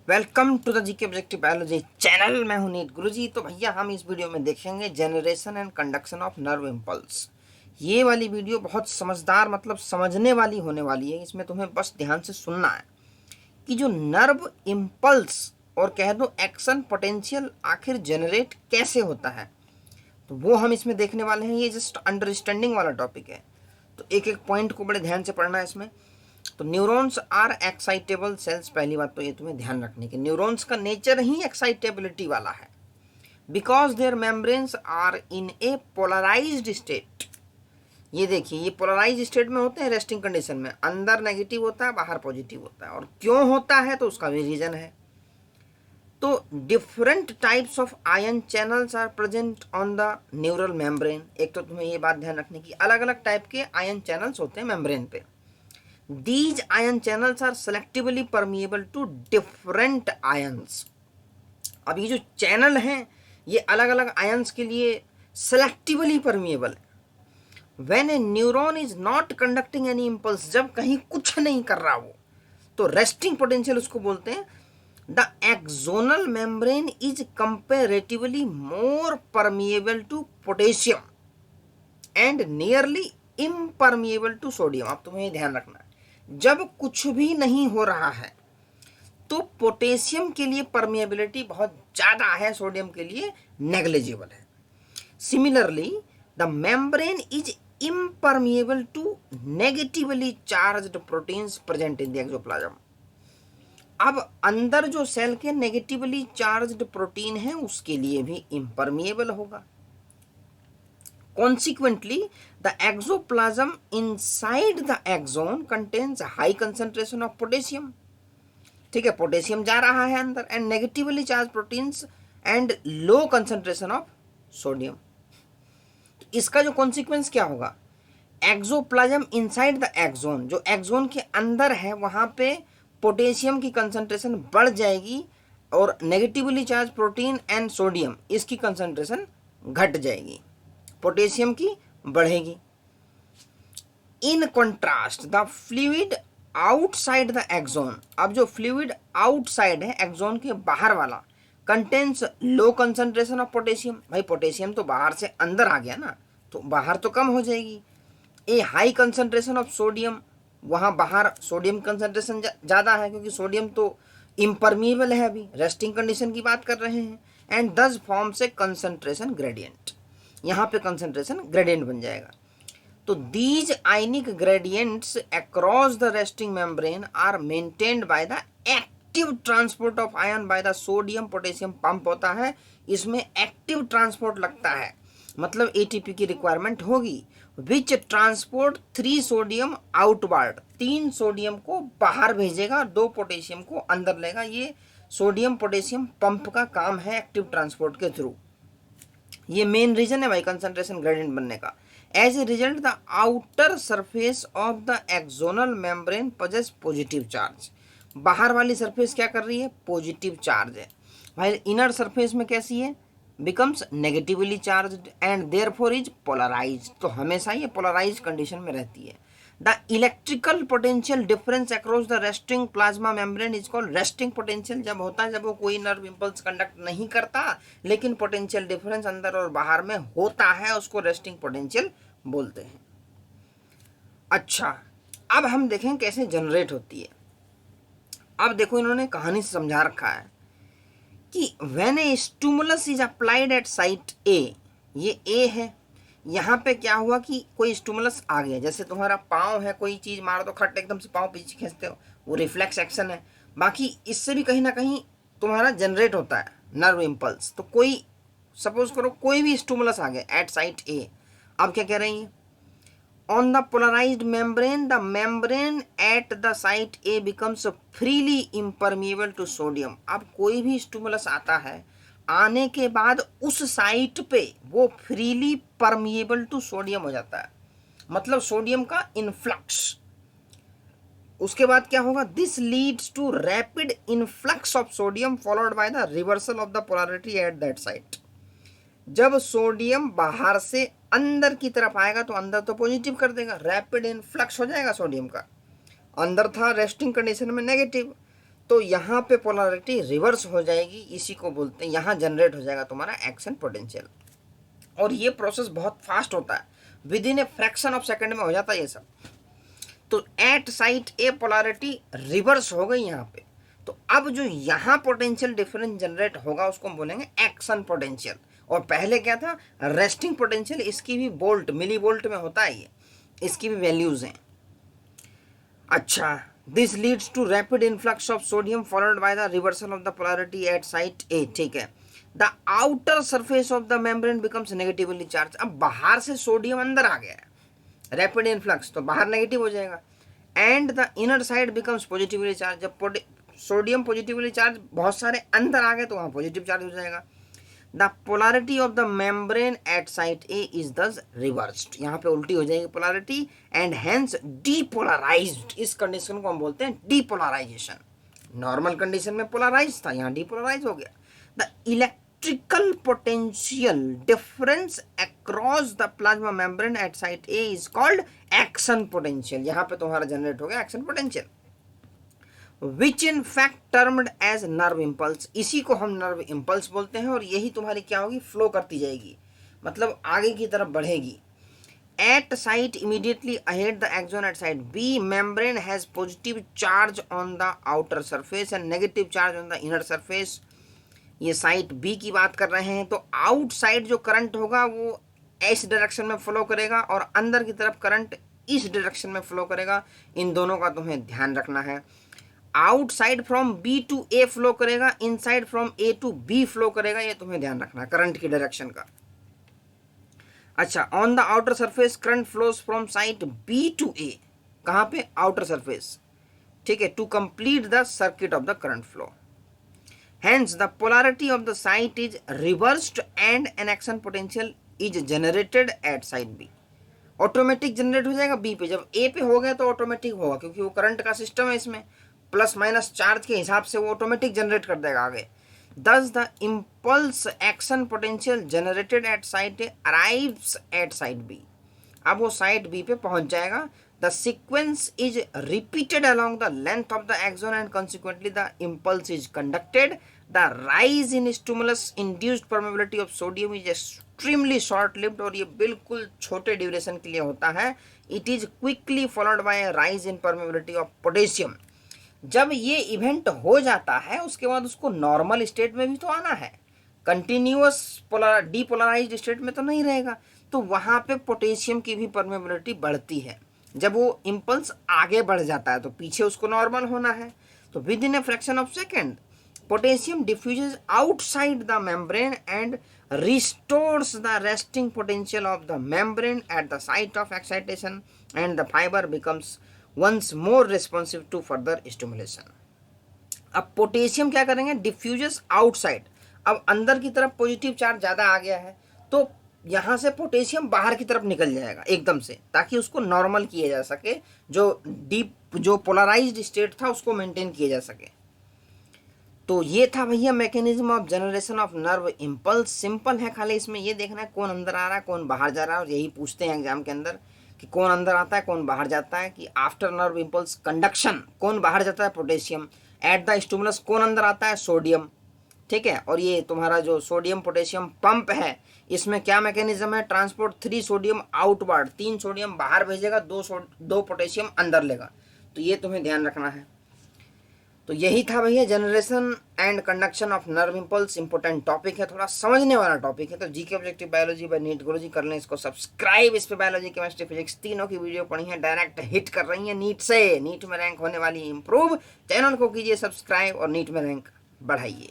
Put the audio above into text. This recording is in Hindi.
Welcome to the GK objective biology channel. मैं हूं नीट गुरुजी। तो भैया हम इस वीडियो में देखेंगे generation and conduction of nerve impulse. ये वाली वीडियो बहुत समझदार मतलब समझने वाली होने वाली है। इसमें तुम्हें बस ध्यान से सुनना है कि जो नर्व इम्पल्स और कह दो एक्शन पोटेंशियल आखिर जनरेट कैसे होता है, तो वो हम इसमें देखने वाले हैं। ये जस्ट अंडरस्टैंडिंग वाला टॉपिक है, तो एक एक पॉइंट को बड़े ध्यान से पढ़ना है इसमें। तो न्यूरॉन्स आर एक्साइटेबल सेल्स। पहली बात तो ये तुम्हें ध्यान रखने की, न्यूरॉन्स का नेचर ही एक्साइटेबिलिटी वाला है, because their membranes are in a polarized state. ये देखिए, ये पोलराइज स्टेट में होते हैं रेस्टिंग कंडीशन में, अंदर नेगेटिव होता है बाहर पॉजिटिव होता है। और क्यों होता है तो उसका भी रीजन है। तो different types of ion channels are present on the neural membrane. एक तो तुम्हें ये बात ध्यान रखने की, अलग अलग टाइप के आयन चैनल्स होते हैं मेम्ब्रेन पे। These ion channels are selectively permeable to different ions। अब ये जो चैनल हैं ये अलग अलग आयंस के लिए सेलेक्टिवली परमिएबल है। When a neuron is not conducting any impulse, जब कहीं कुछ नहीं कर रहा वो, तो रेस्टिंग पोटेंशियल उसको बोलते हैं। The axonal membrane is comparatively more permeable to potassium and nearly impermeable to sodium. अब तुम्हें ये ध्यान रखना है, जब कुछ भी नहीं हो रहा है तो पोटेशियम के लिए परमिएबिलिटी बहुत ज़्यादा है, सोडियम के लिए नेग्लिजिबल है। Similarly the membrane is impermeable to negatively charged proteins present in the axoplasm. अब अंदर जो सेल के नेगेटिवली चार्ज्ड प्रोटीन है उसके लिए भी इम्परमिएबल होगा। Consequently, the exoplasm inside the axon contains high concentration of potassium। ठीक है, पोटेशियम जा रहा है अंदर, and negatively charge proteins and low concentration of sodium. इसका जो कॉन्सिक्वेंस क्या होगा, एक्सोप्लाज्म इनसाइड द एक्सोन, जो एक्सोन के अंदर है वहां पे पोटेशियम की कंसंट्रेशन बढ़ जाएगी और negatively charge protein and sodium इसकी कंसंट्रेशन घट जाएगी, पोटेशियम की बढ़ेगी। In contrast the fluid outside the axon, अब जो फ्लूइड आउटसाइड है एक्सोन के बाहर वाला, contains low concentration of potassium. भाई पोटेशियम तो बाहर से अंदर आ गया ना, तो बाहर तो कम हो जाएगी। ए हाई कंसंट्रेशन ऑफ सोडियम, वहाँ बाहर सोडियम कंसंट्रेशन ज़्यादा है क्योंकि सोडियम तो इम्परमिएबल है, अभी रेस्टिंग कंडीशन की बात कर रहे हैं। एंड दस फॉर्म से कंसंट्रेशन ग्रेडियंट, यहाँ पे कंसंट्रेशन ग्रेडियंट बन जाएगा। तो these ionic gradients across the resting membrane are maintained by the active transport of ion by the sodium potassium pump होता है। इसमें एक्टिव ट्रांसपोर्ट लगता है, मतलब एटीपी की रिक्वायरमेंट होगी, विच ट्रांसपोर्ट 3 सोडियम आउटवर्ड, 3 सोडियम को बाहर भेजेगा, 2 पोटेशियम को अंदर लेगा। ये सोडियम पोटेशियम पंप का काम है एक्टिव ट्रांसपोर्ट के थ्रू। ये मेन रीजन है भाई कंसंट्रेशन ग्रेडियंट बनने का। As a result the outer surface of the axonal membrane possesses positive charge. बाहर वाली सरफेस क्या कर रही है, पॉजिटिव चार्ज है। भाई इनर सरफेस में कैसी है, becomes negatively charged and therefore is polarized. तो हमेशा ये पोलराइज कंडीशन में रहती है। The electrical potential difference across the resting plasma membrane is called resting potential. जब होता है जब वो कोई नर्व इम्पल्स कंडक्ट नहीं करता लेकिन पोटेंशियल डिफरेंस अंदर और बाहर में होता है, उसको रेस्टिंग पोटेंशियल बोलते हैं। अच्छा, अब हम देखें कैसे जनरेट होती है। अब देखो इन्होंने कहानी से समझा रखा है कि when a stimulus is applied at site A, ये ए है, यहाँ पे क्या हुआ कि कोई स्टिमुलस आ गया, जैसे तुम्हारा पाँव है, कोई चीज़ मारो तो खट एकदम से पाँव पीछे खींचते हो, वो रिफ्लेक्स एक्शन है। बाकी इससे भी कहीं ना कहीं तुम्हारा जनरेट होता है नर्व इम्पल्स। तो कोई सपोज करो कोई भी स्टिमुलस आ गया एट साइट ए, अब क्या कह रही है, on the polarized membrane the membrane at the site A becomes freely impermeable to sodium. अब कोई भी स्टिमुलस आता है, आने के बाद उस साइट पे वो फ्रीली परमिएबल टू सोडियम हो जाता है, मतलब सोडियम का इनफ्लक्स। उसके बाद क्या होगा, this leads to rapid influx of sodium followed by the reversal of the polarity at that site. जब सोडियम बाहर से अंदर की तरफ आएगा तो अंदर तो पॉजिटिव कर देगा, रैपिड इनफ्लक्स हो जाएगा सोडियम का। अंदर था रेस्टिंग कंडीशन में नेगेटिव, तो यहाँ पे पोलैरिटी रिवर्स हो जाएगी, इसी को बोलते हैं, यहाँ जनरेट हो जाएगा तुम्हारा एक्शन पोटेंशियल। और ये प्रोसेस बहुत फास्ट होता है, with in a fraction of second में हो जाता है ये सब। तो एट साइट ए पोलैरिटी रिवर्स हो गई यहाँ पे, तो अब जो यहाँ पोटेंशियल डिफरेंस जनरेट होगा उसको हम बोलेंगे एक्शन पोटेंशियल। और पहले क्या था, रेस्टिंग पोटेंशियल, इसकी भी वोल्ट मिली वोल्ट में होता है ये, इसकी भी वैल्यूज हैं। अच्छा, this leads to rapid influx of sodium followed by the reversal of the polarity at site A. ठीक है, the outer surface of the membrane becomes negatively charge. अब बाहर से सोडियम अंदर आ गया है, रैपिड इन्फ्लक्स, तो बाहर नेगेटिव हो जाएगा। And the inner side becomes positively charge. जब सोडियम पॉजिटिवली चार्ज बहुत सारे अंदर आ गए तो वहां पॉजिटिव चार्ज हो जाएगा। The polarity of the membrane at site A is thus reversed. यहाँ पे उल्टी हो जाएगी पोलैरिटी, एंड हेंस डीपोलराइज्ड। इस कंडीशन को हम बोलते हैं डीपोलराइजेशन। नॉर्मल कंडीशन में पोलराइज था, यहाँ डीपोलराइज हो गया। The electrical potential difference across the plasma membrane at site A is called action potential. यहाँ पे तुम्हारा जनरेट हो गया action potential, which in fact termed as nerve impulse. इसी को हम नर्व इम्पल्स बोलते हैं। और यही तुम्हारी क्या होगी, फ्लो करती जाएगी, मतलब आगे की तरफ बढ़ेगी। At site immediately ahead the axon at site B, membrane has positive charge on the outer surface and negative charge on the inner surface. ये साइट बी की बात कर रहे हैं, तो आउटसाइड जो करंट होगा वो इस डायरेक्शन में फ्लो करेगा और अंदर की तरफ करंट इस डायरेक्शन में फ्लो करेगा। इन दोनों का तुम्हें ध्यान रखना है। Outside from B to A flow करेगा, inside from A to B flow करेगा, ये तुम्हें ध्यान रखना है करंट की डायरेक्शन का। अच्छा, on the outer surface current flows from site B to A, कहां पे, आउटर सरफेस। ठीक है, to complete the circuit of the current flow. Hence, the polarity of the site is reversed and an action potential is generated at site B. Automatic generate हो जाएगा बी पे। जब ए पे हो गया तो ऑटोमेटिक होगा, क्योंकि वो करंट का सिस्टम है, इसमें प्लस माइनस चार्ज के हिसाब से वो ऑटोमेटिक जनरेट कर देगा आगे। Thus, the impulse action potential generated at site A arrives at site B. अब वो साइट बी पे पहुंच जाएगा। The sequence is repeated along the length of the axon and consequently the impulse is conducted. The rise in stimulus induced permeability of sodium is extremely short lived और ये बिल्कुल छोटे ड्यूरेशन के लिए होता है। It is quickly followed by a rise in permeability of potassium. जब ये इवेंट हो जाता है उसके बाद उसको नॉर्मल स्टेट में भी तो आना है, कंटिन्यूअस डीपोलराइज्ड स्टेट में तो नहीं रहेगा। तो वहां पे पोटेशियम की भी परमेबिलिटी बढ़ती है। जब वो इम्पल्स आगे बढ़ जाता है तो पीछे उसको नॉर्मल होना है। तो within a fraction of second potassium diffuses outside the membrane and restores the resting potential of the membrane at the site of excitation and the fibre becomes once more responsive to further stimulation. अब पोटेशियम क्या करेंगे, डिफ्यूजेस आउटसाइड। अब अंदर की तरफ पॉजिटिव चार्ज ज़्यादा आ गया है तो यहाँ से पोटेशियम बाहर की तरफ निकल जाएगा एकदम से, ताकि उसको नॉर्मल किया जा सके, जो पोलराइज्ड स्टेट था उसको मेंटेन किया जा सके। तो ये था भैया mechanism of generation of nerve impulse. Simple है, खाली इसमें ये देखना है कौन अंदर आ रहा है कौन बाहर जा रहा है, और यही पूछते हैं एग्जाम के अंदर कि कौन अंदर आता है कौन बाहर जाता है। कि आफ्टर नर्व इम्पल्स कंडक्शन कौन बाहर जाता है, पोटेशियम। एट द स्टिमुलस कौन अंदर आता है, सोडियम। ठीक है, और ये तुम्हारा जो सोडियम पोटेशियम पंप है इसमें क्या मैकेनिज्म है, ट्रांसपोर्ट 3 सोडियम आउटवर्ड, 3 सोडियम बाहर भेजेगा, 2 पोटेशियम अंदर लेगा। तो ये तुम्हें ध्यान रखना है। तो यही था भैया generation and conduction of nerve impulse. Important topic है, थोड़ा समझने वाला टॉपिक है। तो GK objective biology by NEET Guruji कर लें इसको सब्सक्राइब। इस पे बायोलॉजी केमिस्ट्री फिजिक्स तीनों की वीडियो पढ़ी है, डायरेक्ट हिट कर रही है नीट से। नीट में रैंक होने वाली इंप्रूव, चैनल को कीजिए सब्सक्राइब और नीट में रैंक बढ़ाइए।